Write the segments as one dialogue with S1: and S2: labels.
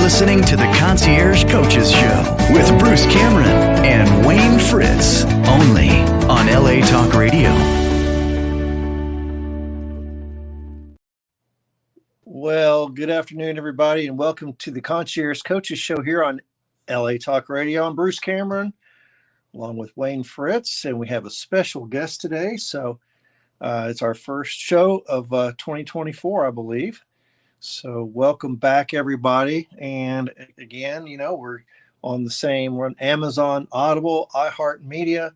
S1: listening to the Concierge Coaches Show with Bruce Cameron and Wayne Fritz, only on LA Talk Radio.
S2: Well, good afternoon, everybody, and welcome to the Concierge Coaches Show here on LA Talk Radio. I'm Bruce Cameron, along with Wayne Fritz, and we have a special guest today. So it's our first show of 2024, I believe. So welcome back, everybody. And again, we're on the same, we're on Amazon, Audible, iHeartMedia,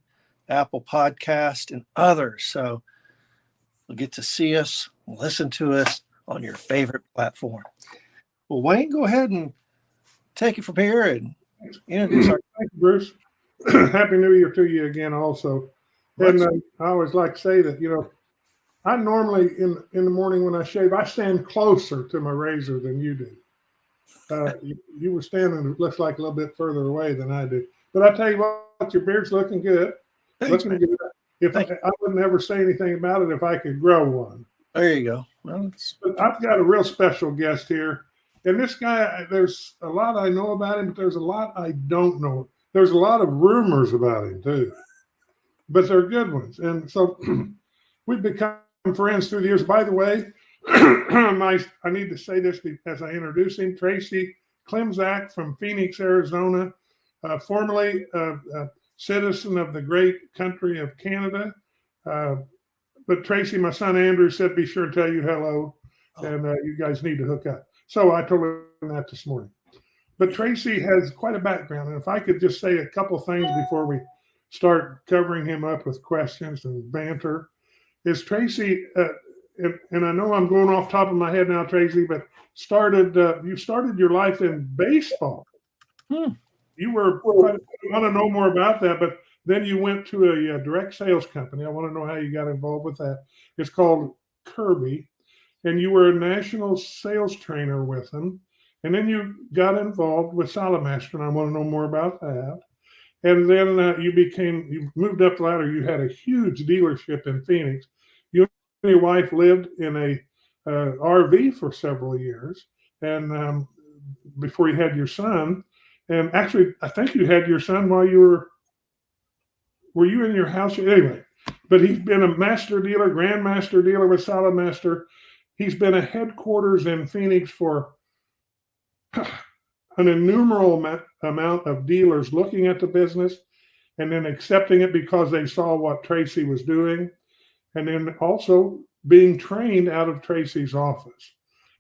S2: Apple Podcast, and others. So you'll get to see us, listen to us on your favorite platform. Well, Wayne, go ahead and take it from here and introduce our.
S3: Thank you, Bruce. Happy New Year to you again also. And I always like to say that, I normally in the morning when I shave, I stand closer to my razor than you do. You were standing, it looks like a little bit further away than I do. But I tell you what, your beard's looking good.
S2: Thanks,
S3: looking good. I would never say anything about it if I could grow one.
S2: There you go. Well,
S3: but I've got a real special guest here. And this guy, there's a lot I know about him, but there's a lot I don't know. There's a lot of rumors about him too, but they're good ones. And so we've become friends through the years. By the way, I need to say this as I introduce him. Tracy Klimczak from Phoenix, Arizona, formerly a citizen of the great country of Canada. But Tracy, my son Andrew said, be sure to tell you hello, and you guys need to hook up. So I told him that this morning. But Tracy has quite a background. And if I could just say a couple things before we start covering him up with questions and banter, is Tracy, and I know I'm going off top of my head now, Tracy, but you started your life in baseball. You were, I want to know more about that, but then you went to a direct sales company. I want to know how you got involved with that. It's called Kirby, and you were a national sales trainer with them. And then you got involved with Salamaster, and I want to know more about that. And then you moved up the ladder. You had a huge dealership in Phoenix. You and your wife lived in a RV for several years, and before you had your son. And actually, I think you had your son while you were you in your house? Anyway, but he's been a master dealer, grandmaster dealer with Salamaster. He's been a headquarters in Phoenix for an innumerable amount of dealers looking at the business and then accepting it because they saw what Tracy was doing, and then also being trained out of Tracy's office.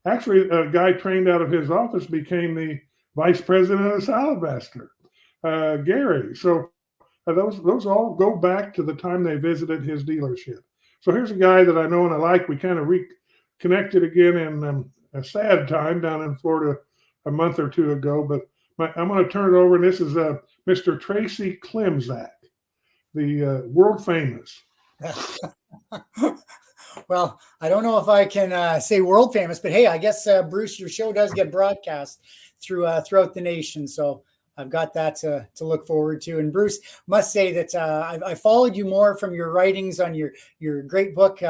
S3: Actually, a guy trained out of his office became the vice president of Salamaster, Gary. So those all go back to the time they visited his dealership. So here's a guy that I know and I like. We kind of reconnected again in a sad time down in Florida a month or two ago, but I'm going to turn it over, and this is Mr. Tracy Klimczak, the world famous.
S4: Well, I don't know if I can say world famous, but hey, I guess, Bruce, your show does get broadcast throughout the nation, so I've got that to look forward to. And Bruce, must say that I followed you more from your writings on your great book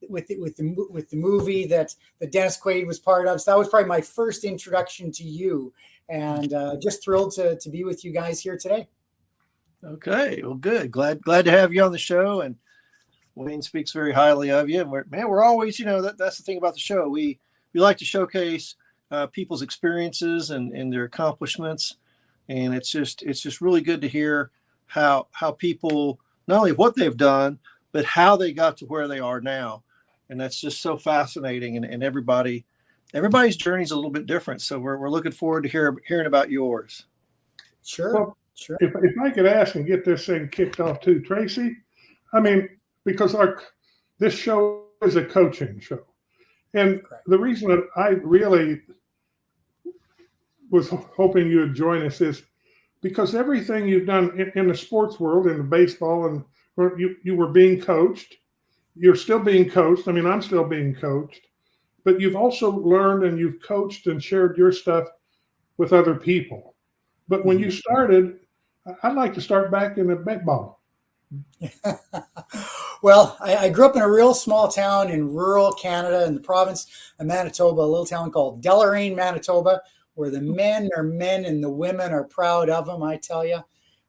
S4: with the movie that Dennis Quaid was part of. So that was probably my first introduction to you, and just thrilled to be with you guys here today.
S2: Okay, well, good. Glad to have you on the show, and Wayne speaks very highly of you. And we're always, that's the thing about the show. We like to showcase people's experiences and their accomplishments, and it's just really good to hear how people, not only what they've done, but how they got to where they are now. And that's just so fascinating. And everybody's journey is a little bit different. So we're looking forward to hearing about yours.
S4: Sure.
S3: Well,
S4: sure.
S3: If I could ask and get this thing kicked off too, Tracy, I mean, because this show is a coaching show. And the reason that I really was hoping you would join us is because everything you've done in the sports world, in the baseball, and you were being coached. You're still being coached. I mean, I'm still being coached. But you've also learned and you've coached and shared your stuff with other people. But when you started, I'd like to start back in the baseball.
S4: Well, I grew up in a real small town in rural Canada in the province of Manitoba, a little town called Deloraine, Manitoba, where the men are men and the women are proud of them, I tell you.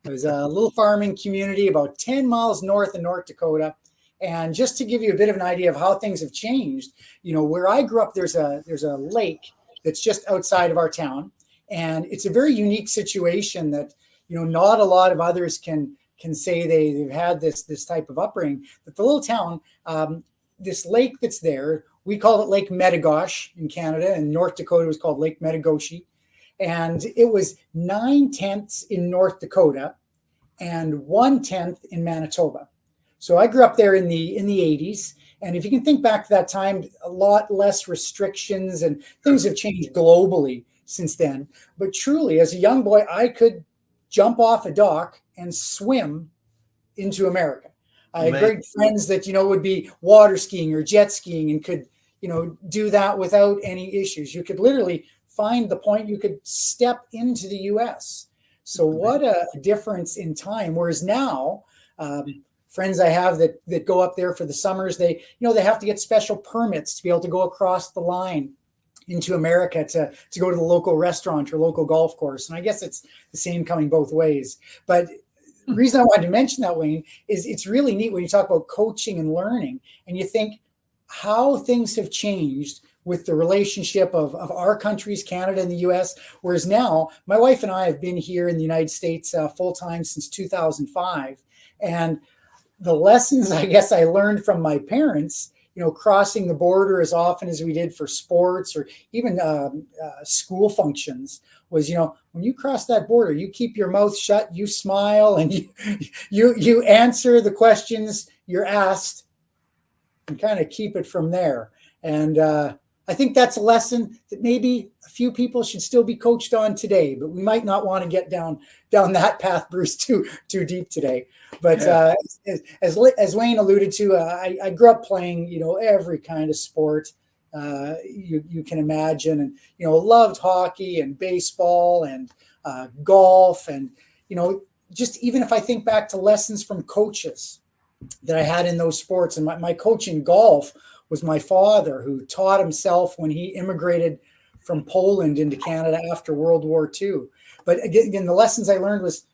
S4: It was a little farming community about 10 miles north of North Dakota. And just to give you a bit of an idea of how things have changed, where I grew up, there's a lake that's just outside of our town. And it's a very unique situation that, not a lot of others can say they've had this type of upbringing. But the little town, this lake that's there, we call it Lake Metigoshe in Canada, and North Dakota was called Lake Metigoshe. And it was 9/10 in North Dakota and 1/10 in Manitoba. So I grew up there in the 80s. And if you can think back to that time, a lot less restrictions and things have changed globally since then. But truly, as a young boy, I could jump off a dock and swim into America. I had great friends that, would be water skiing or jet skiing and could, do that without any issues. You could literally find the point you could step into the US. So what a difference in time. Whereas now, friends I have that go up there for the summers, they have to get special permits to be able to go across the line into America to go to the local restaurant or local golf course. And I guess it's the same coming both ways. But the reason I wanted to mention that, Wayne, is it's really neat when you talk about coaching and learning and you think how things have changed with the relationship of our countries, Canada and the US. Whereas now, my wife and I have been here in the United States full time since 2005. And the lessons I guess I learned from my parents, crossing the border as often as we did for sports or even school functions was, when you cross that border, you keep your mouth shut, you smile, and you answer the questions you're asked and kind of keep it from there. And I think that's a lesson that maybe a few people should still be coached on today, but we might not want to get down that path, Bruce, too deep today. But as Wayne alluded to, I grew up playing, every kind of sport you can imagine, and loved hockey and baseball and golf, and just even if I think back to lessons from coaches that I had in those sports, and my coach in golf was my father, who taught himself when he immigrated from Poland into Canada after World War II. But again, the lessons I learned was,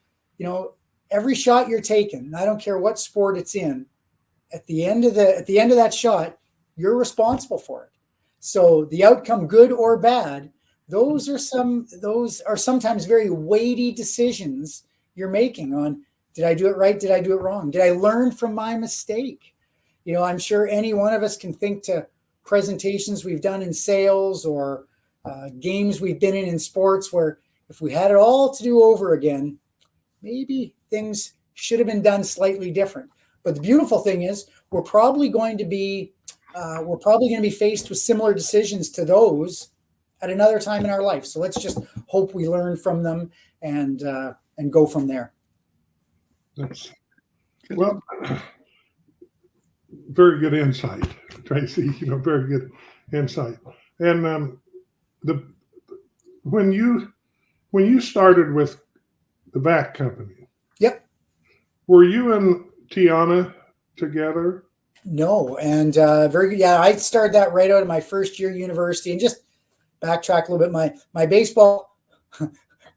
S4: every shot you're taking, I don't care what sport it's in, at the end of that shot, you're responsible for it. So the outcome, good or bad, those are sometimes very weighty decisions you're making on, did I do it right? Did I do it wrong? Did I learn from my mistake? I'm sure any one of us can think to presentations we've done in sales or games we've been in sports where if we had it all to do over again, maybe things should have been done slightly different. But the beautiful thing is we're probably going to be faced with similar decisions to those at another time in our life. So let's just hope we learn from them and go from there.
S3: Well, very good insight, Tracy. Very good insight. And when you started with the vac company,
S4: yep,
S3: were you and Tiana together?
S4: No, and very good. Yeah, I started that right out of my first year university. And just backtrack a little bit, my baseball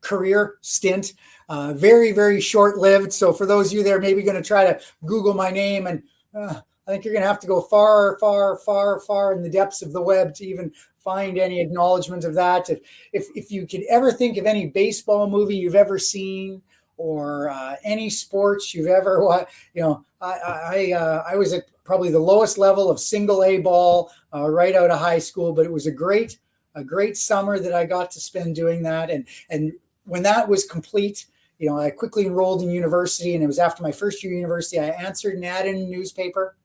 S4: career stint, very, very short-lived. So for those of you that are maybe going to try to Google my name, and I think you're going to have to go far, far, far, far in the depths of the web to even find any acknowledgement of that. If you could ever think of any baseball movie you've ever seen or any sports you've ever watched, I was at probably the lowest level of single A ball right out of high school, but it was a great summer that I got to spend doing that. And when that was complete, I quickly enrolled in university, and it was after my first year of university, I answered an ad in a newspaper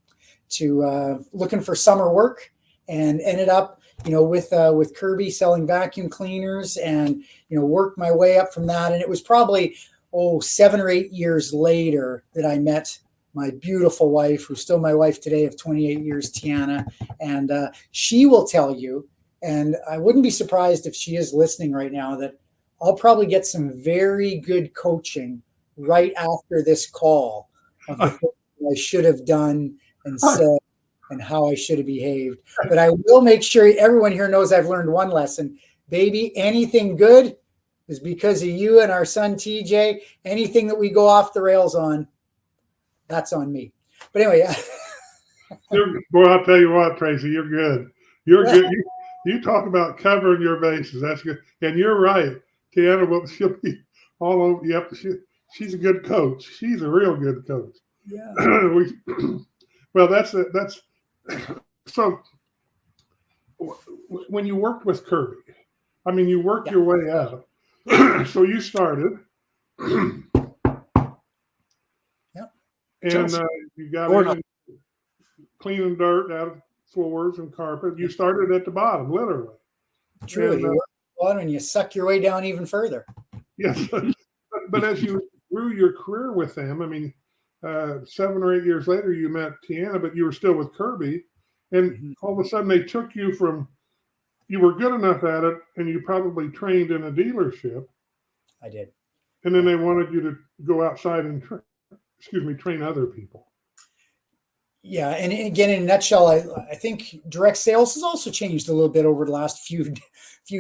S4: to looking for summer work, and ended up, with Kirby selling vacuum cleaners, and, worked my way up from that. And it was probably, 7 or 8 years later that I met my beautiful wife, who's still my wife today of 28 years, Tiana. And she will tell you, and I wouldn't be surprised if she is listening right now, that I'll probably get some very good coaching right after this call of the things I should have done and said and how I should have behaved. But I will make sure everyone here knows I've learned one lesson. baby, anything good is because of you and our son TJ. Anything that we go off the rails on, that's on me. But anyway,
S3: Boy, I'll tell you what, Tracy, you're good. You're good. You talk about covering your bases. That's good. And you're right. Tiana, well, she'll be all over. Yep, she's a good coach. She's a real good coach.
S4: yeah.
S3: Well, that's so. When you worked with Kirby, I mean, you worked your way up. So you started.
S4: Yep.
S3: And you got cleaning dirt out of floors and carpet. You started at the bottom, literally.
S4: Truly, you work on and you suck your way down even further.
S3: Yes. But as you grew your career with them, I mean, 7 or 8 years later, you met Tiana, but you were still with Kirby. And all of a sudden they took you from, you were good enough at it and you probably trained in a dealership.
S4: I did.
S3: And then they wanted you to go outside and train other people.
S4: Yeah. And again, in a nutshell, I think direct sales has also changed a little bit over the last few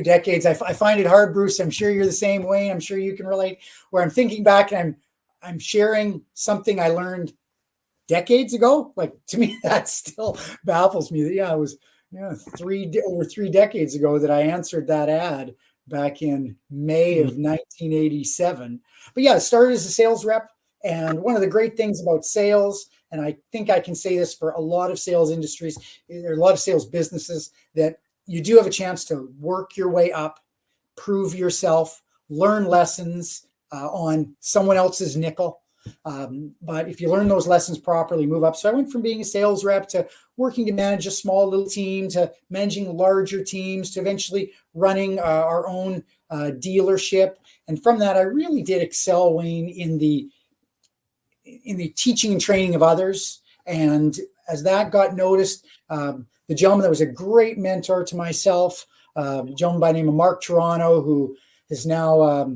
S4: decades. I find it hard, Bruce. I'm sure you're the same way. I'm sure you can relate, where I'm thinking back and I'm sharing something I learned decades ago. Like, to me, that still baffles me. It was over 3 decades ago that I answered that ad back in May of 1987. But yeah, I started as a sales rep. And one of the great things about sales, and I think I can say this for a lot of sales industries, or a lot of sales businesses, that you do have a chance to work your way up, prove yourself, learn lessons on someone else's nickel. But if you learn those lessons properly, move up. So I went from being a sales rep to working to manage a small little team, to managing larger teams, to eventually running our own dealership. And from that, I really did excel, Wayne, in the teaching and training of others. And as that got noticed, the gentleman that was a great mentor to myself, a gentleman by the name of Mark Toronto, who is now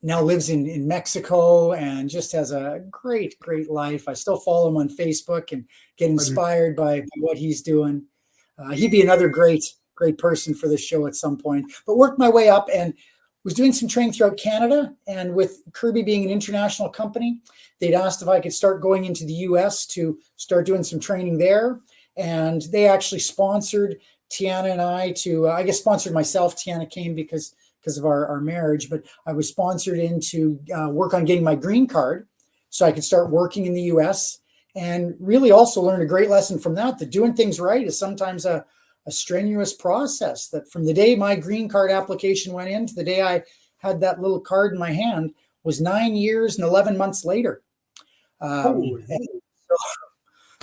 S4: lives in Mexico and just has a great life. I still follow him on Facebook and get inspired by what he's doing. He'd be another great person for the show at some point. But worked my way up and was doing some training throughout Canada. And with Kirby being an international company, they'd asked if I could start going into the US to start doing some training there. And they actually sponsored Tiana and I sponsored myself. Tiana came because of our marriage, but I was sponsored in to work on getting my green card so I could start working in the US, and really also learned a great lesson from that doing things right is sometimes a strenuous process. That from the day my green card application went in to the day I had that little card in my hand was 9 years and 11 months later.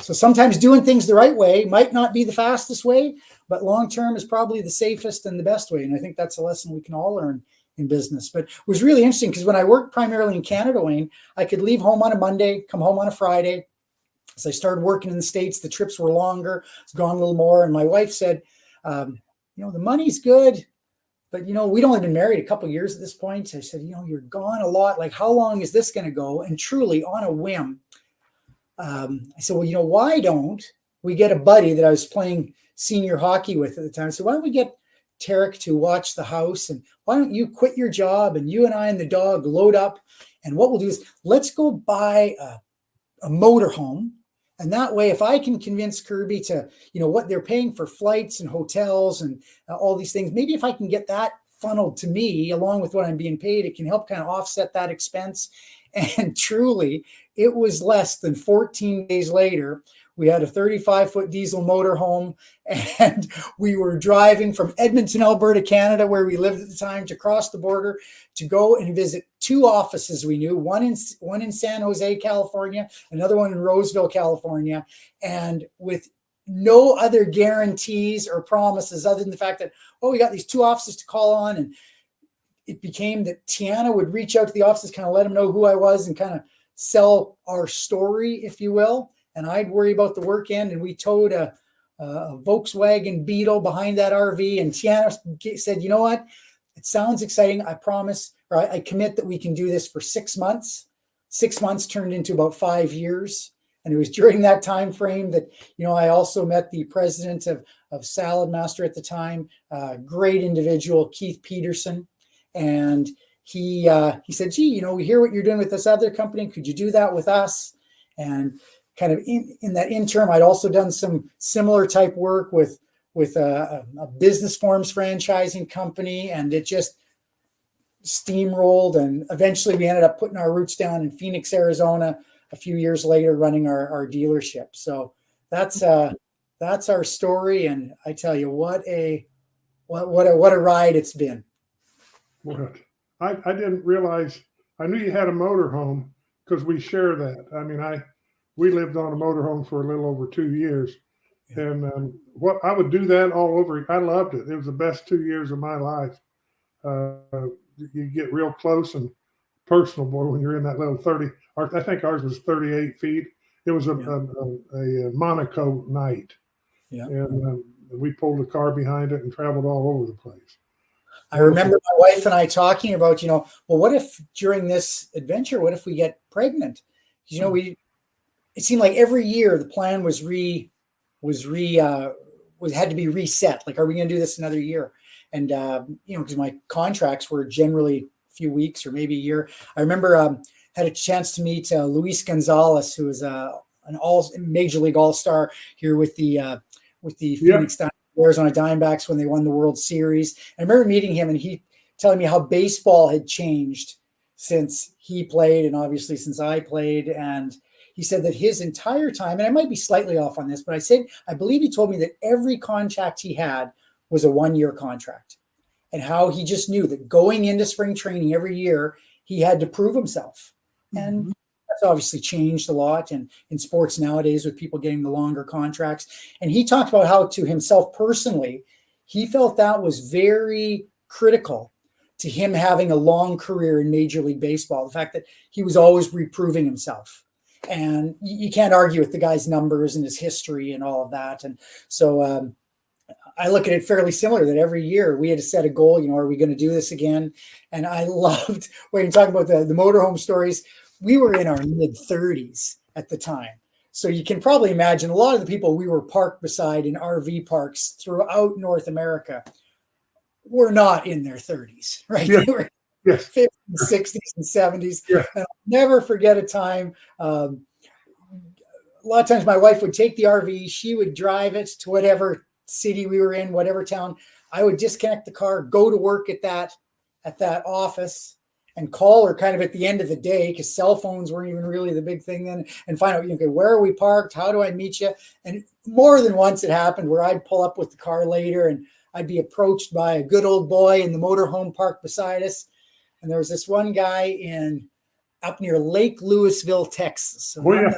S4: So sometimes doing things the right way might not be the fastest way, but long-term is probably the safest and the best way. And I think that's a lesson we can all learn in business. But it was really interesting because when I worked primarily in Canada, Wayne, I could leave home on a Monday, come home on a Friday. As I started working in the States, the trips were longer, it's gone a little more. And my wife said, the money's good, but, we'd only been married a couple of years at this point. I said, you're gone a lot. Like, how long is this going to go? And truly on a whim, I said, well, why don't we get a buddy that I was playing senior hockey with at the time? So why don't we get Tarek to watch the house, and why don't you quit your job and you and I and the dog load up, and what we'll do is let's go buy a motorhome. And that way, if I can convince Kirby to, what they're paying for flights and hotels and all these things, maybe if I can get that funneled to me along with what I'm being paid, it can help kind of offset that expense. And truly, it was less than 14 days later. We had a 35-foot diesel motorhome, and we were driving from Edmonton, Alberta, Canada, where we lived at the time, to cross the border to go and visit 2 offices we knew, one in San Jose, California, another one in Roseville, California, and with no other guarantees or promises other than the fact that, we got these 2 offices to call on. And it became that Tiana would reach out to the offices, kind of let them know who I was and kind of sell our story, if you will. And I'd worry about the work end. And we towed a Volkswagen Beetle behind that RV. And Tiana said, you know what? It sounds exciting. I promise, or I commit that we can do this for 6 months. 6 months turned into about 5 years. And it was during that time frame that, I also met the president of Salad Master at the time, great individual, Keith Peterson. And he said, gee, we hear what you're doing with this other company. Could you do that with us? And kind of in that interim, I'd also done some similar type work with a business forms franchising company, and it just steamrolled. And eventually we ended up putting our roots down in Phoenix, Arizona, a few years later, running our dealership. So that's our story. And I tell you, what a ride it's been.
S3: What? I didn't realize. I knew you had a motorhome because we share that. I mean, we lived on a motorhome for a little over 2 years, and what I would do that all over. I loved it. It was the best 2 years of my life. You get real close and personal, boy, when you're in that little 30. I think ours was 38 feet. It was a Monaco night, and we pulled a car behind it and traveled all over the place.
S4: I remember my wife and I talking about, well, what if during this adventure, what if we get pregnant? It seemed like every year the plan had to be reset. Like, are we going to do this another year? And, because my contracts were generally a few weeks or maybe a year. I remember had a chance to meet Luis Gonzalez, who is an Major League All-Star here with the Phoenix Arizona Diamondbacks when they won the World Series. I remember meeting him and he telling me how baseball had changed since he played and obviously since I played. And he said that his entire time, and I might be slightly off on this, but I believe he told me that every contract he had was a 1-year contract, and how he just knew that going into spring training every year, he had to prove himself. And that's obviously changed a lot in sports nowadays with people getting the longer contracts. And he talked about how, to himself personally, he felt that was very critical to him having a long career in Major League Baseball. The fact that he was always reproving himself. And you can't argue with the guy's numbers and his history and all of that. And so I look at it fairly similar, that every year we had to set a goal, are we going to do this again? And I loved when you talk about the motorhome stories. We were in our mid-30s at the time. So you can probably imagine a lot of the people we were parked beside in RV parks throughout North America were not in their 30s, right?
S3: Yeah.
S4: They were
S3: Yes.
S4: 50s, 60s, and 70s.
S3: Yeah.
S4: And I'll never forget a time. A lot of times my wife would take the RV. She would drive it to whatever city we were in, whatever town. I would disconnect the car, go to work at that office, and call her kind of at the end of the day, because cell phones weren't even really the big thing then, and find out, okay, where are we parked? How do I meet you? And more than once it happened where I'd pull up with the car later and I'd be approached by a good old boy in the motorhome park beside us. And there was this one guy up near Lake Louisville, Texas. So
S3: I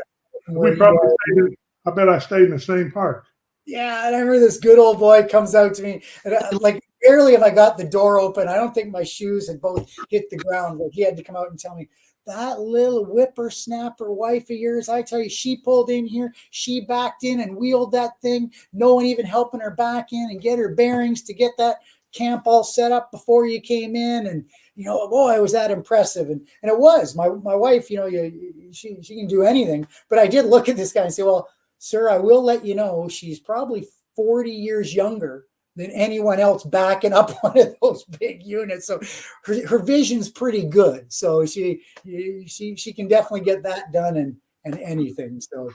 S3: bet I stayed in the same park.
S4: Yeah, and I remember this good old boy comes out to me, and barely have I got the door open. I don't think my shoes had both hit the ground, but he had to come out and tell me, that little whippersnapper wife of yours, I tell you, she pulled in here, she backed in and wheeled that thing, no one even helping her back in and get her bearings to get that camp all set up before you came in. And, boy, was that impressive. And it was. My wife, she can do anything. But I did look at this guy and say, well, sir, I will let you know she's probably 40 years younger than anyone else backing up one of those big units. So her vision's pretty good. So she can definitely get that done and anything. So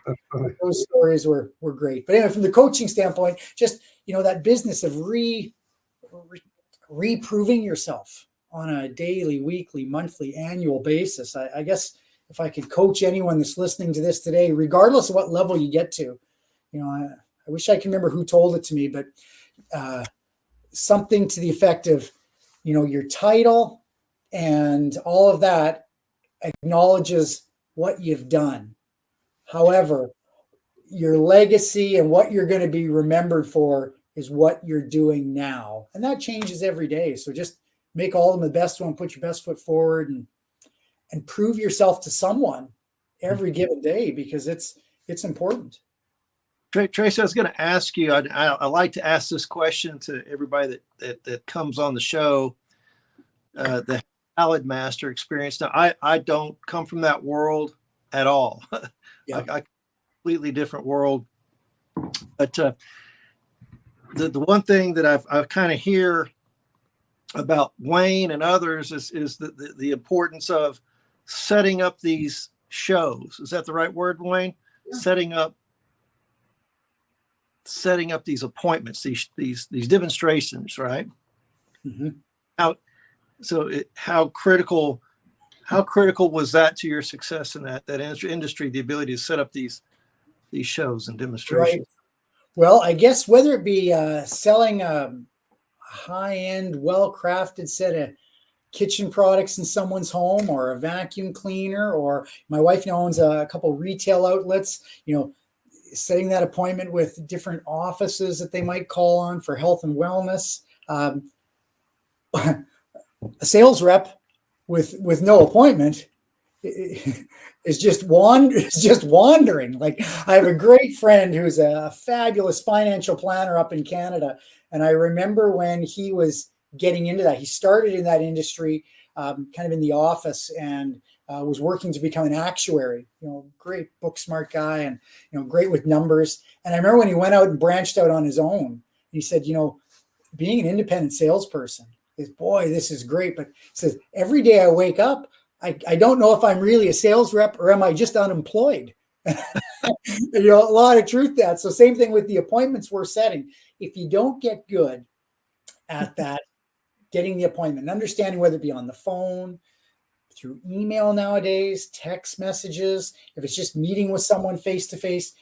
S4: those stories were great. But anyway, from the coaching standpoint, just, that business of reproving yourself on a daily, weekly, monthly, annual basis. I guess if I could coach anyone that's listening to this today, regardless of what level you get to, I wish I can remember who told it to me, but something to the effect of, your title and all of that acknowledges what you've done. However, your legacy and what you're going to be remembered for is what you're doing now. And that changes every day. So just make all of them the best one, put your best foot forward and prove yourself to someone every given day, because it's important.
S2: Tracy, I was going to ask you, I like to ask this question to everybody that comes on the show, the Salad Master experience. Now, I don't come from that world at all.
S4: Yeah.
S2: I completely different world. But the one thing that I've kind of hear about Wayne and others is the importance of setting up these shows. Is that the right word, Wayne? Yeah. Setting up these appointments, these demonstrations, right?
S4: Mm-hmm.
S2: How critical was that to your success in that industry, the ability to set up these shows and demonstrations?
S4: Right. Well, I guess whether it be selling a high-end, well-crafted set of kitchen products in someone's home, or a vacuum cleaner, or my wife now owns a couple retail outlets, setting that appointment with different offices that they might call on for health and wellness. A sales rep with no appointment is just wandering. Like, I have a great friend who's a fabulous financial planner up in Canada, and I remember when he was getting into that, he started in that industry, kind of in the office, and was working to become an actuary. Great book smart guy, and great with numbers. And I remember when he went out and branched out on his own, he said, being an independent salesperson this is great. But he says, every day I wake up, I don't know if I'm really a sales rep or am I just unemployed? A lot of truth to that. So same thing with the appointments we're setting. If you don't get good at that, getting the appointment, understanding whether it be on the phone, through email nowadays, text messages, if it's just meeting with someone face to face,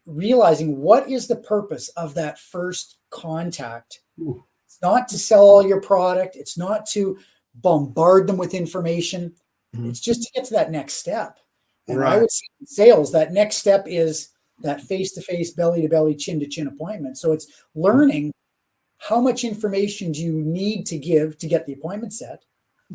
S4: realizing what is the purpose of that first contact.
S3: Ooh.
S4: It's not to sell all your product. It's not to bombard them with information. Mm-hmm. It's just to get to that next step. And right. I would say in sales, that next step is that face-to-face, belly-to-belly, chin-to-chin appointment. So it's learning how much information do you need to give to get the appointment set?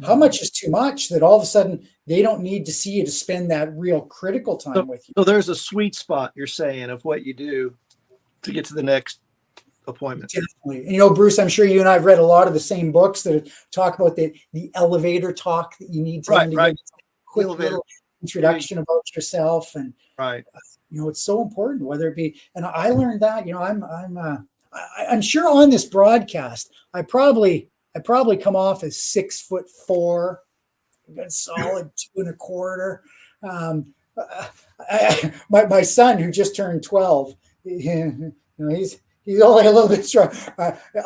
S4: How much is too much that all of a sudden they don't need to see you to spend that real critical time with you?
S2: So there's a sweet spot, you're saying, of what you do to get to the next appointment.
S4: Definitely. Bruce, I'm sure you and I have read a lot of the same books that talk about the elevator talk that you need to give a quick little introduction about yourself. And
S2: right.
S4: It's so important, whether it be, and I learned that, I'm sure on this broadcast, I probably come off as 6'4", got solid 2.25. My son, who just turned 12, he's only a little bit strong.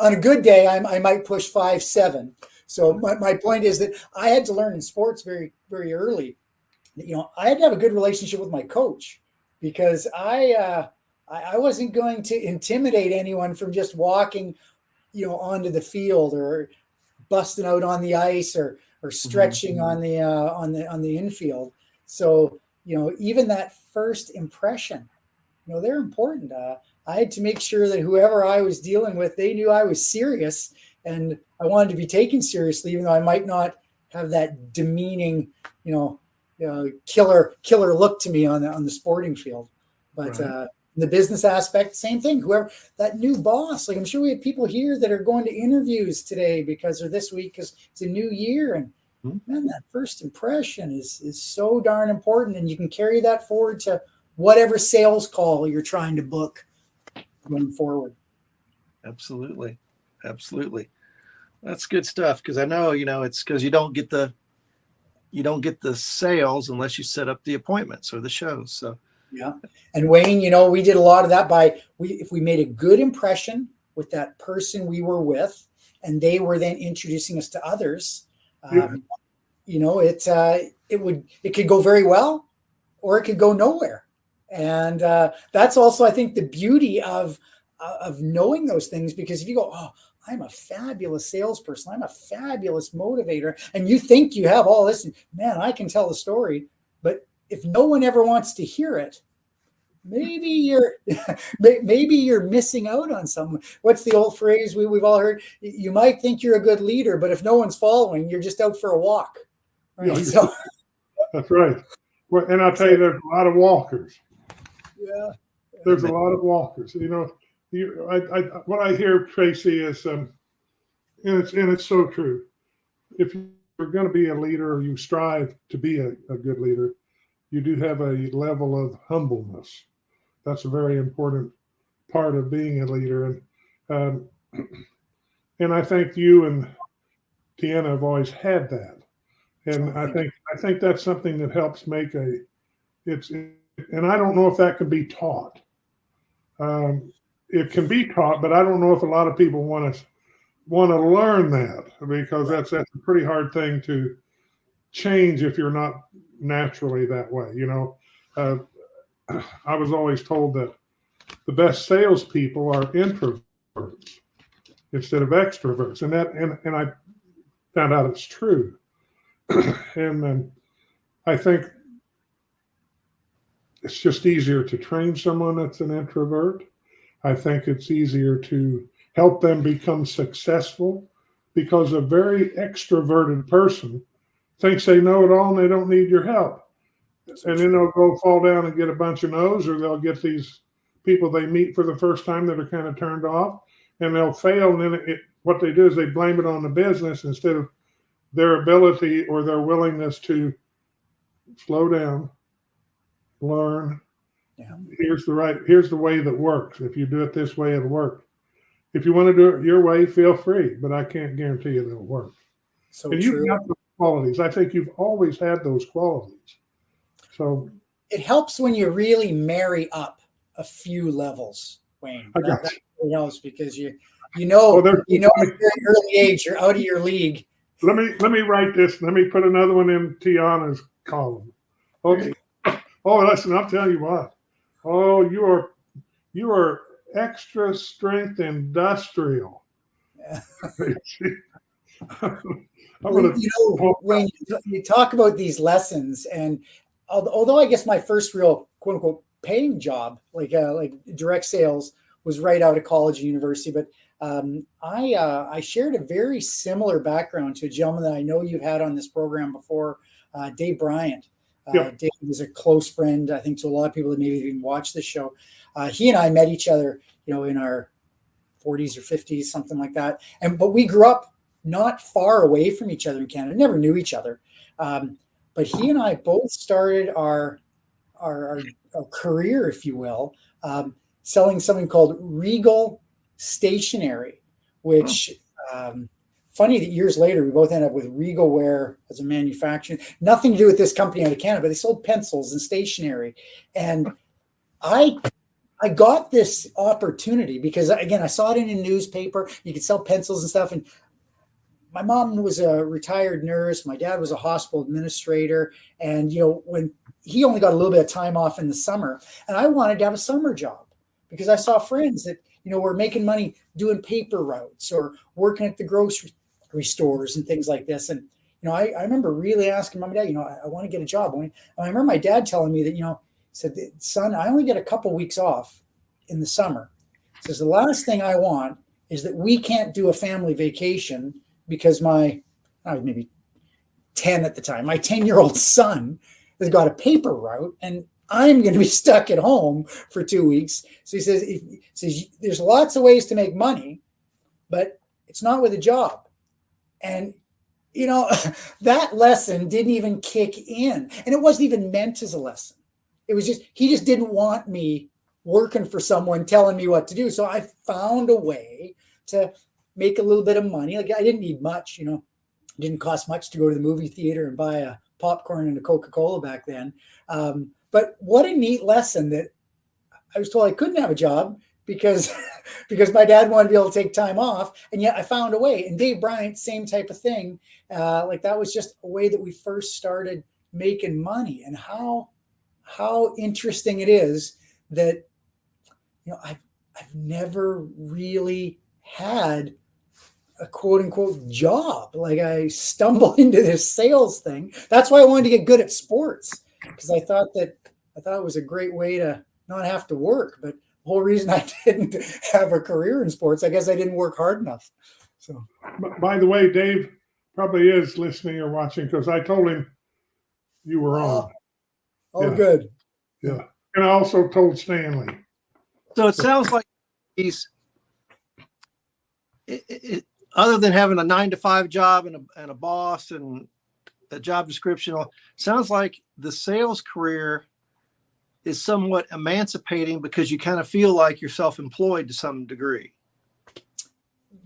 S4: On a good day, I might push 5'7". So my point is that I had to learn in sports very, very early that, I had to have a good relationship with my coach, because I wasn't going to intimidate anyone from just walking, onto the field, or busting out on the ice, or stretching mm-hmm. on the infield. So, even that first impression, they're important. I had to make sure that whoever I was dealing with, they knew I was serious, and I wanted to be taken seriously, even though I might not have that demeaning, killer look to me on the sporting field. But right. The business aspect, same thing. Whoever that new boss, like I'm sure we have people here that are going to interviews today or this week, because it's a new year, and man, that first impression is so darn important, and you can carry that forward to whatever sales call you're trying to book going forward.
S2: Absolutely. That's good stuff, because I know, it's because you don't get the sales unless you set up the appointments or the shows. So
S4: yeah. And Wayne, we did a lot of that if we made a good impression with that person we were with, and they were then introducing us to others. It could go very well, or it could go nowhere. And that's also, I think, the beauty of knowing those things, because if you go, oh, I'm a fabulous salesperson, I'm a fabulous motivator, and you think you have all this, and man, I can tell the story, but if no one ever wants to hear it, maybe you're missing out on something. What's the old phrase we've all heard? You might think you're a good leader, but if no one's following, you're just out for a walk. Right?
S3: Yeah. So, that's right. Well, and I'll tell you, there's a lot of walkers.
S4: Yeah.
S3: There's a lot of walkers. What I hear, Tracy, is, and it's so true. If you're going to be a leader, or you strive to be a good leader, you do have a level of humbleness. That's a very important part of being a leader. And I think you and Deanna have always had that. And I think that's something that helps make and I don't know if that can be taught. It can be taught, but I don't know if a lot of people want to learn that, because that's a pretty hard thing to change if you're not naturally that way. I was always told that the best salespeople are introverts instead of extroverts, and I found out it's true. And I think it's just easier to train someone that's an introvert. I think it's easier to help them become successful, because a very extroverted person thinks they know it all and they don't need your help. And then they'll go fall down and get a bunch of no's, or they'll get these people they meet for the first time that are kind of turned off, and they'll fail. And then what they do is they blame it on the business instead of their ability or their willingness to slow down, learn.
S4: Yeah.
S3: Here's the way that works. If you do it this way, it'll work. If you want to do it your way, feel free, but I can't guarantee you it'll work.
S4: So
S3: and you've got those qualities. I think you've always had those qualities. So
S4: it helps when you really marry up a few levels, Wayne. That really helps, because you know at a very early age you're out of your league.
S3: Let me write this. Let me put another one in Tiana's column. Okay. Oh, listen, I'll tell you what. Oh, you are extra strength industrial.
S4: Yeah.
S3: When
S4: you talk about these lessons, and although I guess my first real quote unquote paying job, like direct sales, was right out of college and university, but I shared a very similar background to a gentleman that I know you've had on this program before, Dave Bryant. Dave was a close friend, I think, to a lot of people that maybe even watch this show. He and I met each other, in our 40s or 50s, something like that. But we grew up not far away from each other in Canada. Never knew each other. But he and I both started our career, if you will, selling something called Regal Stationery, which funny that years later we both ended up with Regal Wear as a manufacturer. Nothing to do with this company out of Canada, but they sold pencils and stationery. And I got this opportunity because, again, I saw it in a newspaper. You could sell pencils and stuff. And my mom was a retired nurse. My dad was a hospital administrator. And, when he only got a little bit of time off in the summer, and I wanted to have a summer job because I saw friends that, were making money doing paper routes or working at the grocery stores and things like this. And, I remember really asking mom and dad, I want to get a job. And I remember my dad telling me that, he said, son, I only get a couple weeks off in the summer. He says, the last thing I want is that we can't do a family vacation because I was maybe 10 at the time, my 10-year-old son has got a paper route and I'm going to be stuck at home for 2 weeks. So he says, there's lots of ways to make money, but it's not with a job. And, that lesson didn't even kick in. And it wasn't even meant as a lesson. It was he just didn't want me working for someone telling me what to do. So I found a way to make a little bit of money. Like I didn't need much, it didn't cost much to go to the movie theater and buy a popcorn and a Coca-Cola back then. But what a neat lesson that I was told I couldn't have a job because my dad wanted to be able to take time off. And yet I found a way. And Dave Bryant, same type of thing. That was just a way that we first started making money. And how interesting it is that, I've never really had a quote unquote job. Like I stumbled into this sales thing. That's why I wanted to get good at sports, because I thought it was a great way to not have to work. But the whole reason I didn't have a career in sports, I guess I didn't work hard enough. So,
S3: by the way, Dave probably is listening or watching, because I told him you were on.
S4: Oh, yeah. Good.
S3: Yeah. And I also told Stanley.
S2: So it sounds like he's, other than having a 9-to-5 job and a boss and a job description, sounds like the sales career is somewhat emancipating because you kind of feel like you're self-employed to some degree.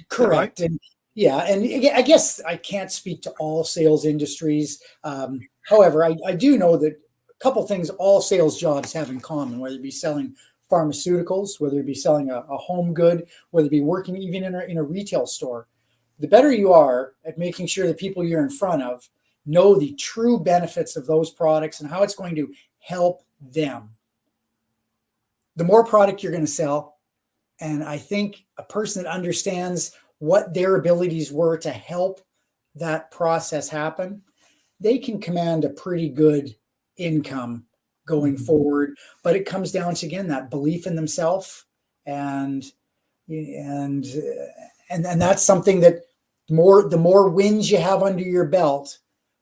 S4: Correct. Right? And yeah, and I guess I can't speak to all sales industries. However, I do know that a couple things all sales jobs have in common, whether it be selling pharmaceuticals, whether it be selling a home good, whether it be working even in a retail store. The better you are at making sure the people you're in front of know the true benefits of those products and how it's going to help them, the more product you're going to sell. And I think a person that understands what their abilities were to help that process happen, they can command a pretty good income going forward. But it comes down to, again, that belief in themselves, and that's something that the more wins you have under your belt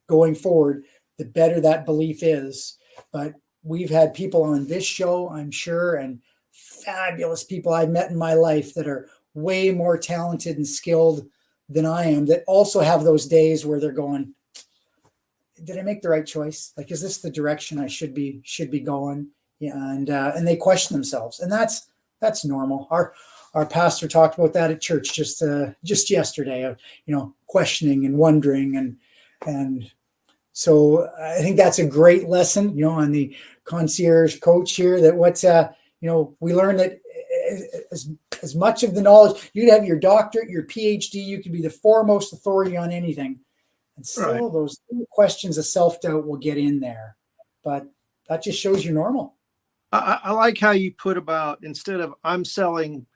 S4: going forward, the better that belief is. But we've had people on this show, I'm sure, and fabulous people I've met in my life that are way more talented and skilled than I am, that also have those days where they're going, did I make the right choice? Like, is this the direction I should be going? Yeah, and they question themselves, and that's normal. Our pastor talked about that at church just yesterday, questioning and wondering, and so I think that's a great lesson, on the concierge coach here, that we learn that as much of the knowledge, you'd have your doctorate, your PhD, you could be the foremost authority on anything. And still those questions of self-doubt will get in there. But that just shows you're normal.
S2: I like how you put about, instead of I'm selling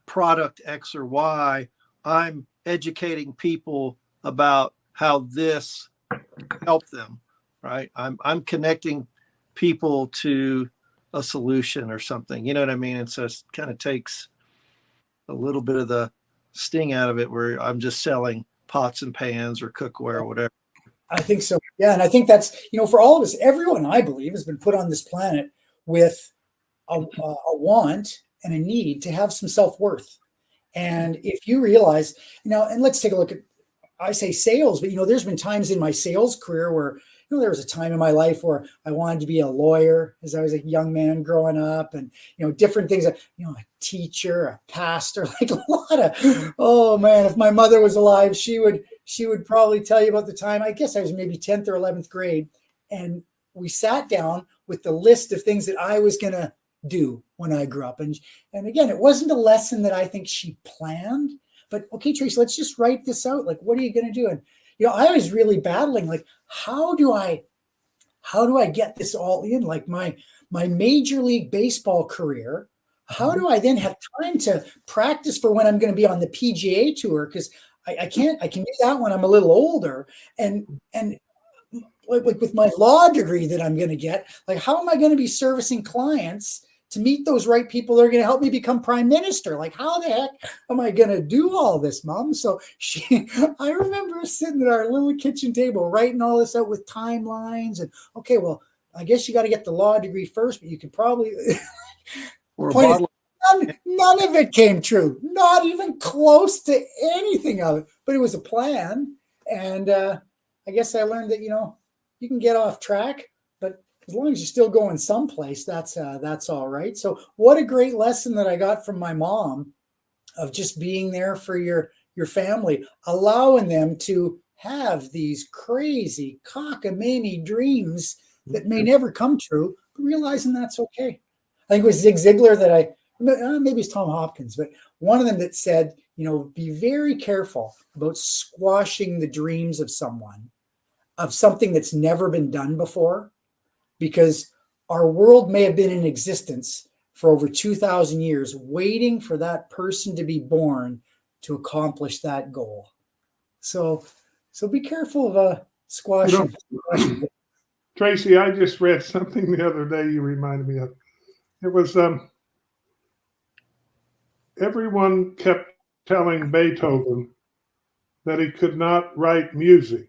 S2: product X or Y, I'm educating people about how this help them, right? I'm connecting people to a solution or something. You know what I mean? And so it kind of takes a little bit of the sting out of it, where I'm just selling pots and pans or cookware or whatever.
S4: I think so. Yeah. And I think that's, for all of us, everyone, I believe, has been put on this planet with a want and a need to have some self-worth. And if you realize, and let's take a look at, I say sales, but there's been times in my sales career where, there was a time in my life where I wanted to be a lawyer as I was a young man growing up, and, different things, a teacher, a pastor, like a lot of, oh man, if my mother was alive, she would probably tell you about the time, I guess I was maybe 10th or 11th grade. And we sat down with the list of things that I was going to do when I grew up. And again, it wasn't a lesson that I think she planned, but okay, Tracy, let's just write this out. Like, what are you going to do? And, I was really battling, like, how do I get this all in? Like my Major League Baseball career, how do I then have time to practice for when I'm going to be on the PGA Tour? Because I can do that when I'm a little older. And like with my law degree that I'm going to get, like, how am I going to be servicing clients to meet those right people that are going to help me become prime minister? Like, how the heck am I going to do all this, Mom? So I remember sitting at our little kitchen table, writing all this out with timelines, and okay, well, I guess you got to get the law degree first, but you could probably none of it came true, not even close to anything of it, but it was a plan. And I guess I learned that, you can get off track, but as long as you're still going someplace, that's all right. So what a great lesson that I got from my mom, of just being there for your family, allowing them to have these crazy cockamamie dreams that may never come true, but realizing that's okay. I think it was Zig Ziglar that maybe it's Tom Hopkins, but one of them that said, be very careful about squashing the dreams of someone, of something that's never been done before, because our world may have been in existence for over 2,000 years, waiting for that person to be born to accomplish that goal. So be careful of squashing.
S3: Tracy, I just read something the other day you reminded me of. It was everyone kept telling Beethoven that he could not write music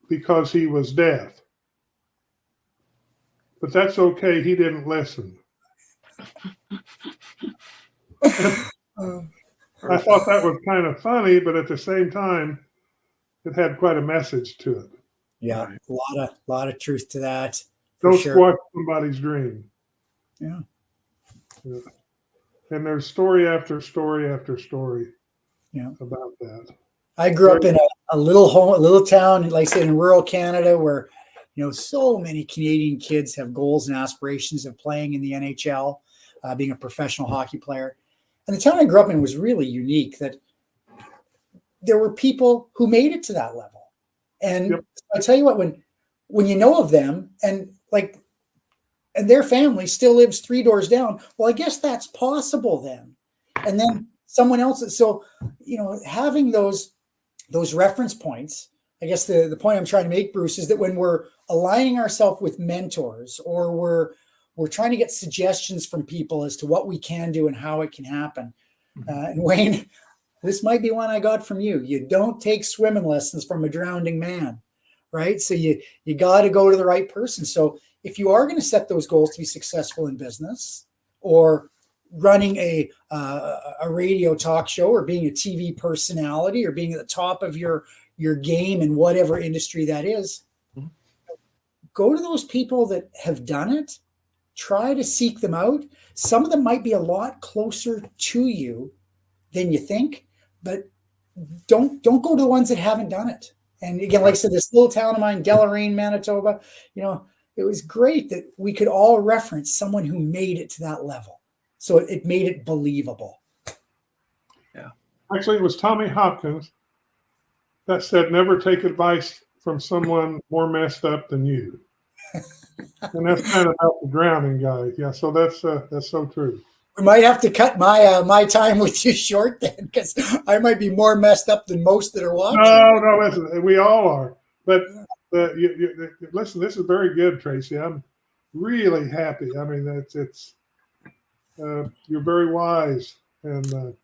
S3: because he was deaf. But that's okay. He didn't listen. I thought that was kind of funny, but at the same time, it had quite a message to it.
S4: Yeah, a lot of truth to that.
S3: Don't squash somebody's dream.
S4: Yeah.
S3: Yeah. And there's story after story after story about that.
S4: I grew up in a little town, like I said, in rural Canada, where so many Canadian kids have goals and aspirations of playing in the NHL, being a professional hockey player. And the town I grew up in was really unique. That there were people who made it to that level, and I tell you what, when you know of them, and their family still lives 3 doors down, well, I guess that's possible then. And then someone else. So having those reference points, I guess the point I'm trying to make, Bruce, is that when we're aligning ourselves with mentors, or we're trying to get suggestions from people as to what we can do and how it can happen. And Wayne, this might be one I got from you. You don't take swimming lessons from a drowning man, right? So you got to go to the right person. So if you are going to set those goals to be successful in business, or running a radio talk show, or being a TV personality, or being at the top of your game in whatever industry that is, go to those people that have done it. Try to seek them out. Some of them might be a lot closer to you than you think, but don't go to the ones that haven't done it. And again, like I said, this little town of mine, Deloraine, Manitoba, it was great that we could all reference someone who made it to that level. So it made it believable.
S2: Yeah.
S3: Actually, it was Tommy Hopkins that said, never take advice from someone more messed up than you. And that's kind of about the drowning guy. Yeah, so that's so true.
S4: We might have to cut my time with you short then, because I might be more messed up than most that are watching.
S3: No, listen, we all are. But listen, this is very good, Tracy. I'm really happy. I mean, it's you're very wise, and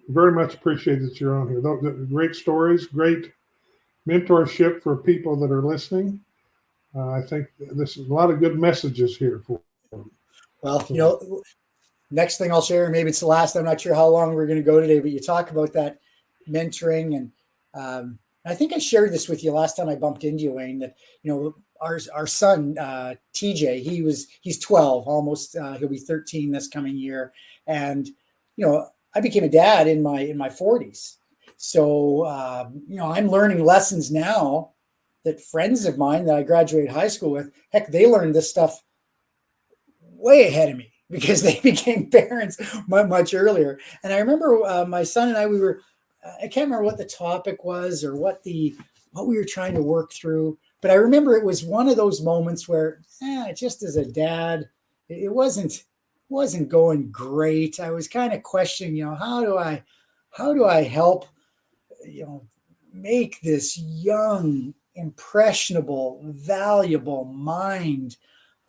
S3: very much appreciate that you're on here. Great stories, great mentorship for people that are listening. I think this is a lot of good messages here for them.
S4: Well, next thing I'll share, maybe it's the last, I'm not sure how long we're going to go today, but you talk about that mentoring. And I think I shared this with you last time I bumped into you, Wayne, that, our son, TJ, he's 12, almost, he'll be 13 this coming year. And, I became a dad in my 40s. So, I'm learning lessons now that friends of mine that I graduated high school with, heck, they learned this stuff way ahead of me, because they became parents much earlier. And I remember my son and I, I can't remember what the topic was or what we were trying to work through, but I remember it was one of those moments where just as a dad, it wasn't going great. I was kind of questioning, how do I help, make this young, impressionable, valuable mind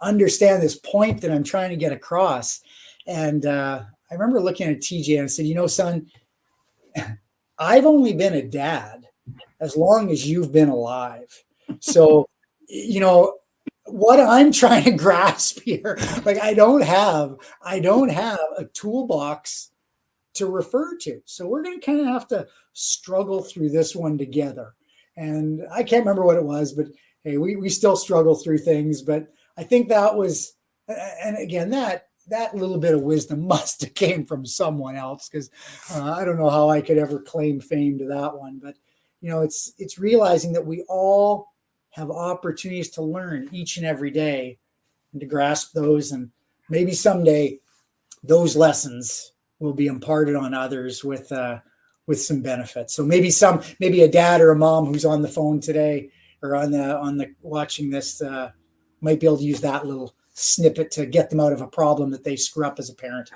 S4: understand this point that I'm trying to get across. And I remember looking at TJ and I said, son, I've only been a dad as long as you've been alive. So, what I'm trying to grasp here, I don't have a toolbox to refer to. So we're going to kind of have to struggle through this one together. And I can't remember what it was, but hey, we still struggle through things. But I think that was, and again, that little bit of wisdom must have came from someone else, because I don't know how I could ever claim fame to that one. But, it's realizing that we all have opportunities to learn each and every day and to grasp those. And maybe someday those lessons will be imparted on others with some benefit. So maybe a dad or a mom who's on the phone today or on the watching this might be able to use that little snippet to get them out of a problem that they screw up as a parent.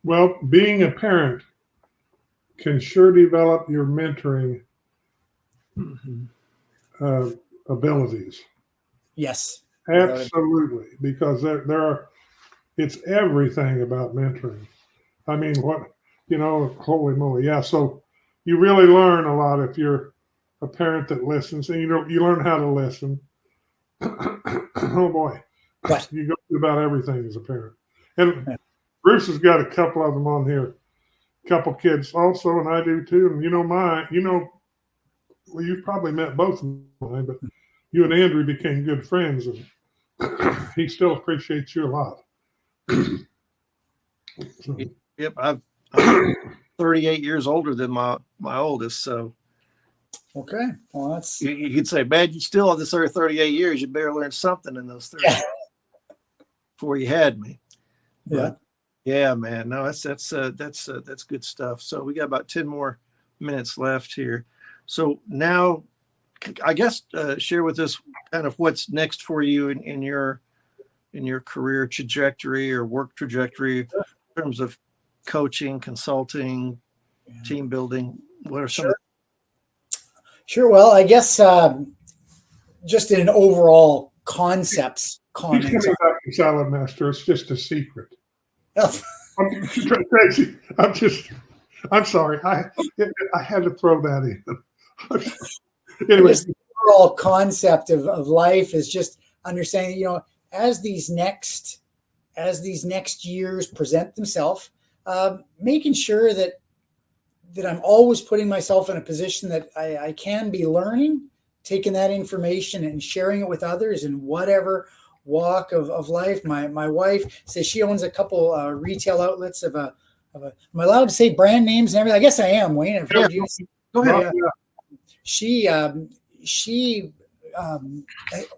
S3: Well, being a parent can sure develop your mentoring abilities.
S4: Yes,
S3: absolutely, because it's everything about mentoring. I mean, holy moly, yeah. So you really learn a lot if you're a parent that listens, and you learn how to listen. Oh boy,
S4: what?
S3: You go through about everything as a parent. And Bruce has got a couple of them on here, a couple kids also, and I do too. And well, you've probably met both of mine, but you and Andrew became good friends, and he still appreciates you a lot. So,
S2: Yep, I'm 38 years older than my oldest, so
S4: Okay. Well, that's
S2: you could say, man, you still on this earth 38 years. You better learn something in those 30
S4: yeah.
S2: before you had me.
S4: Yeah.
S2: But yeah, man, no, that's good stuff. So we got about 10 more minutes left here. So now, I guess share with us kind of what's next for you in your career trajectory or work trajectory in terms of coaching, consulting, team building. What are some?
S4: Sure. Well, I guess just in an overall concepts
S3: he's
S4: comment.
S3: coming back to Salad Master. It's just a secret. I'm sorry. I had to throw that in. Anyway,
S4: the overall concept of life is just understanding, as these next years present themselves, making sure that I'm always putting myself in a position that I can be learning, taking that information and sharing it with others in whatever walk of life. My wife says she owns a couple retail outlets of a. Am I allowed to say brand names and everything? I guess I am, Wayne. I've heard you.
S2: Go ahead.
S4: She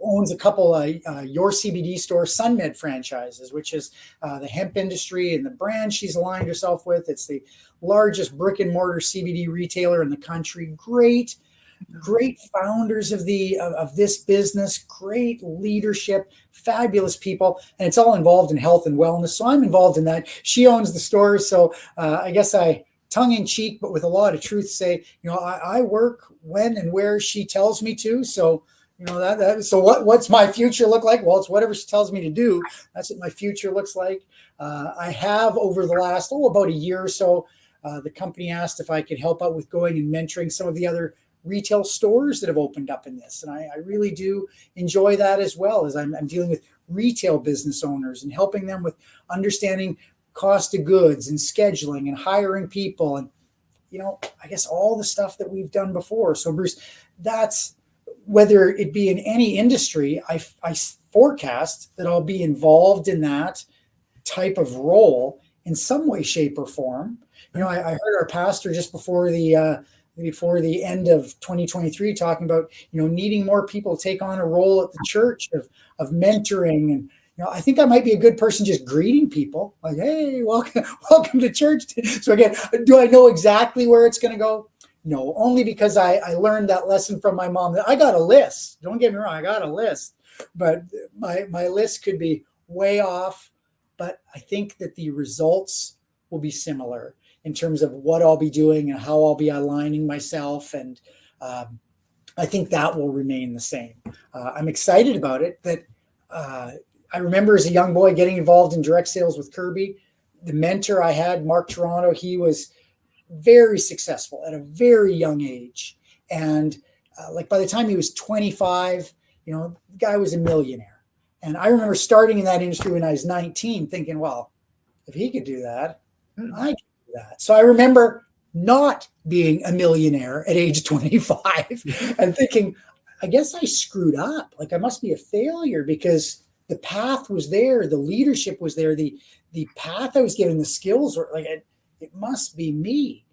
S4: owns a couple Your CBD store SunMed franchises, which is the hemp industry and the brand she's aligned herself with. It's the largest brick and mortar CBD retailer in the country. Great founders of this business, great leadership, fabulous people, and it's all involved in health and wellness. So I'm involved in that. She owns the stores, so I guess I, tongue in cheek, but with a lot of truth, say, I work when and where she tells me to. So, so what's my future look like? Well, it's whatever she tells me to do. That's what my future looks like. I have over the last, about a year or so, the company asked if I could help out with going and mentoring some of the other retail stores that have opened up in this. And I really do enjoy that, as well as I'm dealing with retail business owners and helping them with understanding cost of goods and scheduling and hiring people and, I guess all the stuff that we've done before. So Bruce, that's whether it be in any industry, I forecast that I'll be involved in that type of role in some way, shape or form. I heard our pastor just before the end of 2023 talking about, needing more people to take on a role at the church of mentoring. And, I think I might be a good person just greeting people like, hey, welcome to church. So again, do I know exactly where it's going to go? No, only because I learned that lesson from my mom that I got a list. Don't get me wrong, I got a list, but my list could be way off. But I think that the results will be similar in terms of what I'll be doing and how I'll be aligning myself. And I think that will remain the same. I'm excited about it. That I remember as a young boy getting involved in direct sales with Kirby. The mentor I had, Mark Toronto, he was very successful at a very young age. And by the time he was 25, the guy was a millionaire. And I remember starting in that industry when I was 19 thinking, well, if he could do that, I can do that. So I remember not being a millionaire at age 25 and thinking, I guess I screwed up. I must be a failure because the path was there. The leadership was there. The path I was given, the skills were it must be me.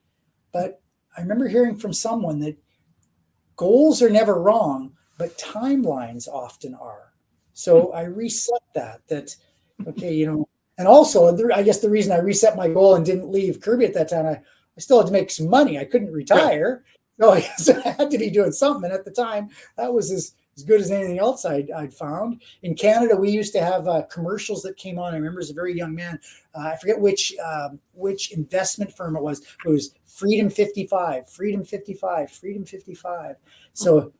S4: But I remember hearing from someone that goals are never wrong, but timelines often are. So I reset that, okay, and also I guess the reason I reset my goal and didn't leave Kirby at that time, I still had to make some money. I couldn't retire. So I had to be doing something. And at the time, that was as good as anything else I'd found. In Canada, we used to have commercials that came on. I remember as a very young man, I forget which investment firm it was. It was Freedom 55, Freedom 55, Freedom 55. So,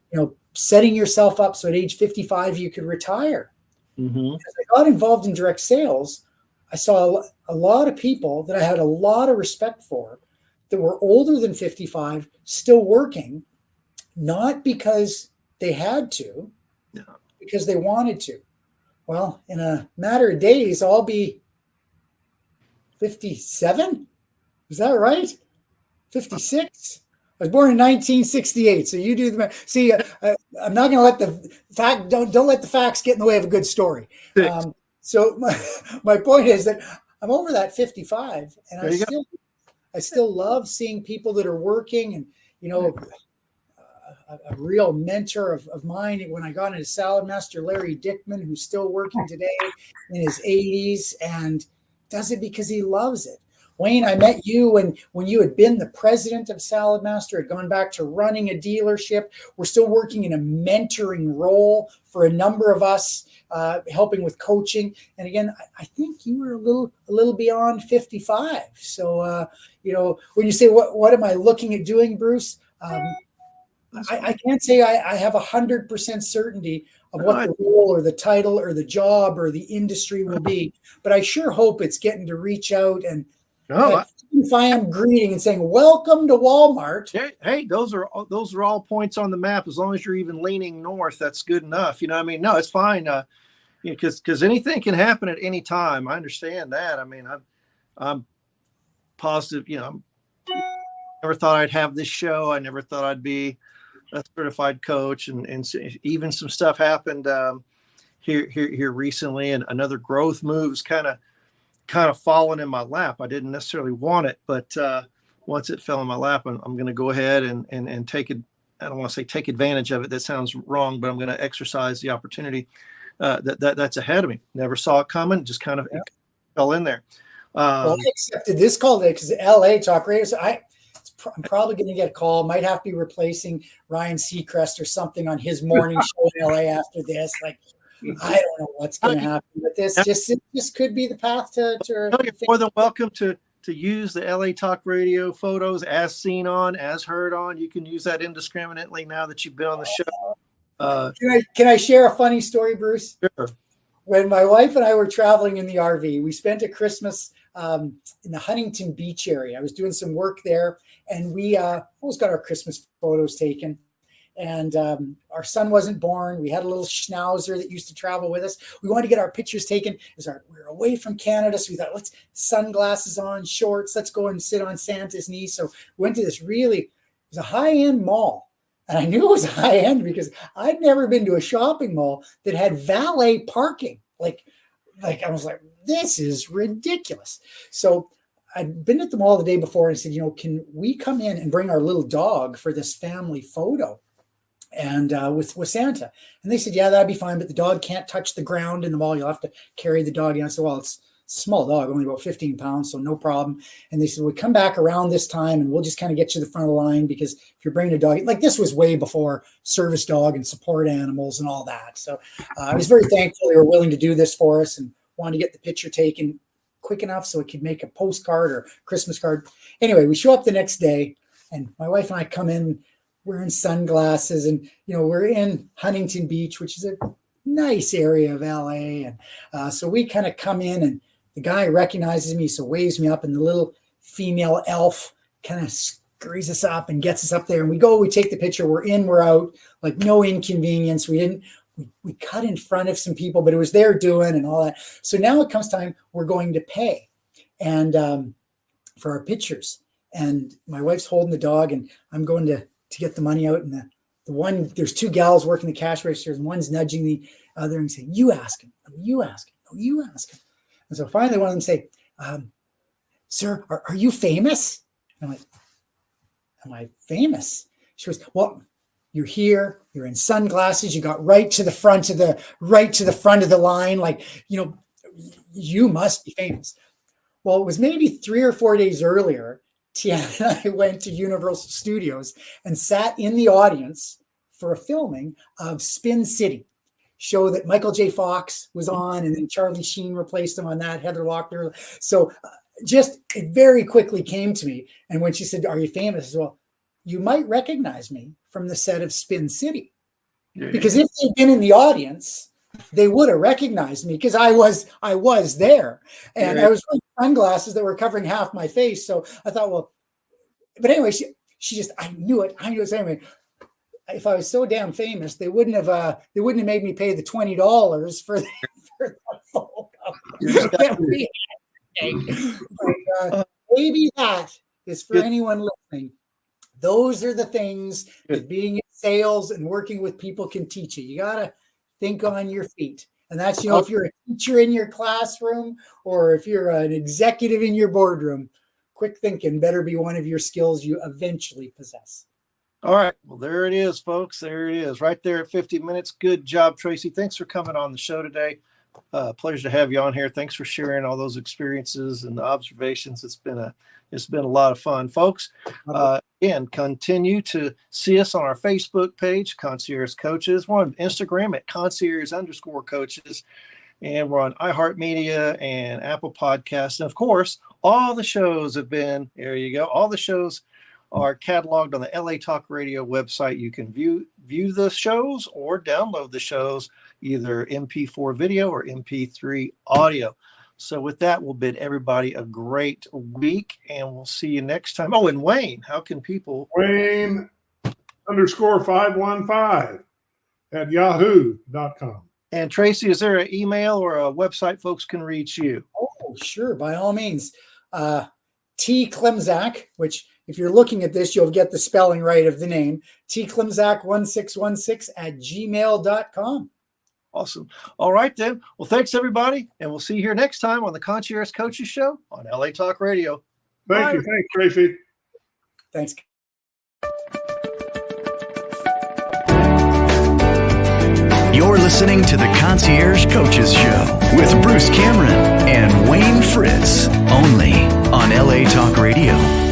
S4: setting yourself up so at age 55, you could retire.
S2: Mm-hmm.
S4: As I got involved in direct sales, I saw a lot of people that I had a lot of respect for that were older than 55, still working, not because they had to, because they wanted to. Well, in a matter of days, I'll be 57. Is that right? 56. I was born in 1968, so you do the math. See, I'm not going to let the fact don't let the facts get in the way of a good story. So my point is that I'm over that 55, and I still love seeing people that are working, and a real mentor of mine when I got into Salad Master, Larry Dickman, who's still working today in his 80s and does it because he loves it. Wayne, I met you when you had been the president of Salad Master, had gone back to running a dealership. We're still working in a mentoring role for a number of us, helping with coaching. And again, I think you were a little beyond 55. So, when you say, what am I looking at doing, Bruce? I can't say I have 100% certainty of what the role or the title or the job or the industry will be, but I sure hope it's getting to reach out and if I am greeting and saying, welcome to Walmart.
S2: Hey, those are all points on the map. As long as you're even leaning north, that's good enough. You know what I mean? No, it's fine. Because anything can happen at any time. I understand that. I mean, I'm positive, never thought I'd have this show. I never thought I'd be a certified coach, and even some stuff happened here recently, and another growth move's kind of fallen in my lap. I didn't necessarily want it, but once it fell in my lap, I'm going to go ahead and take it. I don't want to say take advantage of it. That sounds wrong, but I'm going to exercise the opportunity that's ahead of me. Never saw it coming. Just kind of fell in there.
S4: Well, I accepted this call because LA Talk Radio. So I'm probably going to get a call. Might have to be replacing Ryan Seacrest or something on his morning show in LA after this. Like, I don't know what's going to happen, but this could be the path to
S2: you're more than welcome to use the LA Talk Radio photos as seen on, as heard on. You can use that indiscriminately now that you've been on the show.
S4: Can I share a funny story, Bruce?
S2: Sure.
S4: When my wife and I were traveling in the RV, we spent a Christmas in the Huntington Beach area. I was doing some work there, and we always got our Christmas photos taken. And our son wasn't born. We had a little schnauzer that used to travel with us. We wanted to get our pictures taken. We were away from Canada, so we thought, let's sunglasses on, shorts. Let's go and sit on Santa's knee. So we went to this it was a high-end mall. And I knew it was high-end because I'd never been to a shopping mall that had valet parking. Like I was like, this is ridiculous. So I'd been at the mall the day before and I said, can we come in and bring our little dog for this family photo? And with Santa. And they said, yeah, that'd be fine, but the dog can't touch the ground in the mall. You'll have to carry the dog in. I said, well, it's a small dog, only about 15 pounds, so no problem. And they said, we'll come back around this time and we'll just kind of get you to the front of the line, because if you're bringing a dog, like this was way before service dog and support animals and all that. So I was very thankful they were willing to do this for us and wanted to get the picture taken quick enough so it could make a postcard or Christmas card. Anyway, we show up the next day and my wife and I come in wearing sunglasses, and we're in Huntington Beach, which is a nice area of LA. And so we kind of come in, and the guy recognizes me, so waves me up, and the little female elf kind of scurries us up and gets us up there. And we take the picture. We're in, we're out, like no inconvenience. We cut in front of some people, but it was their doing and all that. So now it comes time, we're going to pay and for our pictures. And my wife's holding the dog, and I'm going to get the money out, and the one, there's two gals working the cash registers, and one's nudging the other and saying, you ask him, no, you ask him, no, you ask him. And so finally one of them say, sir, are you famous? And I'm like, am I famous? She goes, well, you're here, you're in sunglasses, you got right to the front of the line, like, you must be famous. Well, it was maybe 3 or 4 days earlier, Tiana and I went to Universal Studios and sat in the audience for a filming of Spin City, show that Michael J. Fox was on, and then Charlie Sheen replaced him on that, Heather Locklear. So just it very quickly came to me. And when she said, are you famous? I said, well, you might recognize me from the set of Spin City. Because if they'd been in the audience, they would have recognized me, because I was there, and I was wearing sunglasses that were covering half my face. So I thought, well, but anyway, she just, I knew it. Anyway, if I was so damn famous, they wouldn't have made me pay the $20 for the photo. Maybe that is for anyone listening. Those are the things that being in sales and working with people can teach you. You got to think on your feet. And that's, if you're a teacher in your classroom or if you're an executive in your boardroom, quick thinking better be one of your skills you eventually possess.
S2: All right. Well, there it is, folks. There it is right there at 50 minutes. Good job, Tracy. Thanks for coming on the show today. Pleasure to have you on here. Thanks for sharing all those experiences and the observations. It's been a lot of fun, folks. Again, continue to see us on our Facebook page, Concierge Coaches. We're on Instagram at concierge_coaches. And we're on iHeartMedia and Apple Podcasts. And of course, all the shows have been, there you go. All the shows are cataloged on the LA Talk Radio website. You can view the shows or download the shows, either MP4 video or MP3 audio. So with that, we'll bid everybody a great week, and we'll see you next time. Oh, and Wayne, how can people?
S3: Wayne_515 at yahoo.com.
S2: And Tracy, is there an email or a website folks can reach you?
S4: Oh, sure. By all means. T. Klimzak, which if you're looking at this, you'll get the spelling right of the name. tklimzak1616 at gmail.com.
S2: Awesome. All right, then. Well, thanks, everybody. And we'll see you here next time on the Concierge Coaches Show on LA Talk Radio.
S3: Thank you. Thanks, Tracy.
S4: Thanks.
S1: You're listening to the Concierge Coaches Show with Bruce Cameron and Wayne Fritz, only on LA Talk Radio.